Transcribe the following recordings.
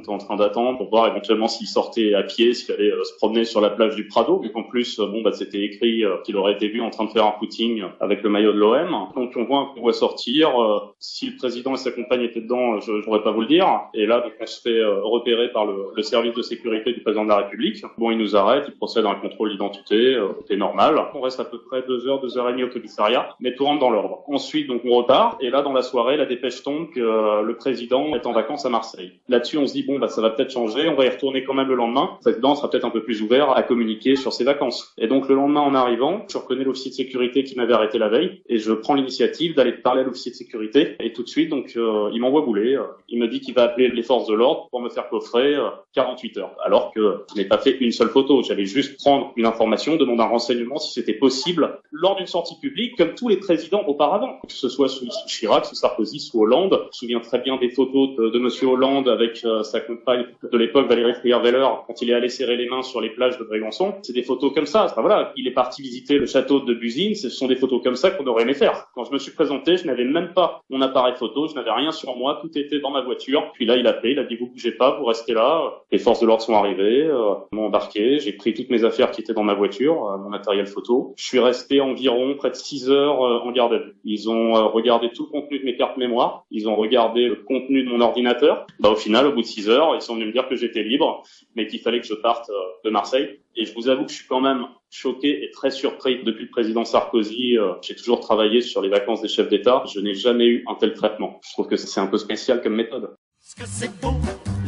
était en train d'attendre pour voir éventuellement s'il sortait à pied, s'il allait se promener sur la plage du Prado, vu qu'en plus, c'était écrit qu'il aurait été vu en train de faire un footing avec le maillot de l'OM. Donc on voit un convoi sortir. Si le président et sa compagne étaient dedans, je pourrais pas vous le dire. Et là, donc, on se fait repérer par le service de sécurité du président de la République. Bon, il nous arrête, il procède à un contrôle d'identité, c'est normal. On reste à peu près 2 heures et demie au commissariat, mais tout rentre dans l'ordre. Ensuite, donc on repart, et là, dans la soirée, la dépêche tombe que le président est en vacances à Marseille. Là-dessus, on se dit, ça va peut-être changer, on va y retourner quand même le lendemain. Le président sera peut-être un peu plus ouvert à communiquer sur ses vacances. Et donc, le lendemain, en arrivant, je reconnais l'officier de sécurité qui m'avait arrêté la veille, et je prends l'initiative d'aller parler à l'officier de sécurité, et tout de suite, donc, il m'envoie bouler. Il me dit qu'il va appeler les forces de l'ordre pour me faire coffrer 48 heures. Alors que je n'ai pas fait une seule photo. J'allais juste prendre une information, demander un renseignement si c'était possible lors d'une sortie publique, comme tous les présidents auparavant. Que ce soit sous Chirac, sous Sarkozy, sous Hollande. Je me souviens très bien des photos de monsieur Hollande avec sa compagne de l'époque, Valérie Trierweiler, quand il est allé serrer les mains sur les plages de Brégançon. C'est des photos comme ça. Voilà, il est parti visiter le château de Buzine. Ce sont des photos comme ça qu'on aurait aimé faire. Quand je me suis présenté, je n'avais même pas mon appareil photo, je n'avais rien sur moi, tout était dans ma voiture. Puis là, il a appelé, il a dit vous bougez pas, vous restez là. Les forces de l'ordre sont arrivées, m'ont embarqué, j'ai pris toutes mes affaires qui étaient dans ma voiture, mon matériel photo. Je suis resté environ près de 6 heures en garde à vue. Ils ont regardé tout le contenu de mes cartes mémoire, ils ont regardé le contenu de mon ordinateur. Au final, au bout de 6 heures, ils sont venus me dire que j'étais libre, mais qu'il fallait que je parte de Marseille. Et je vous avoue que je suis quand même choqué et très surpris. Depuis le président Sarkozy, j'ai toujours travaillé sur les vacances des chefs d'État. Je n'ai jamais eu un tel traitement. Je trouve que c'est un peu spécial comme méthode. Est-ce que c'est beau,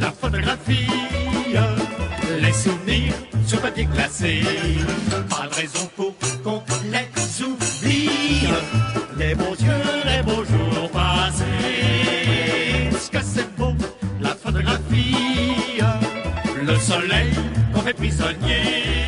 la photographie, les souvenirs sur papier glacé. Pas de raison pour qu'on les oublie, les beaux yeux, les beaux jours passés. Est-ce que c'est beau, la photographie, le soleil qu'on fait prisonnier.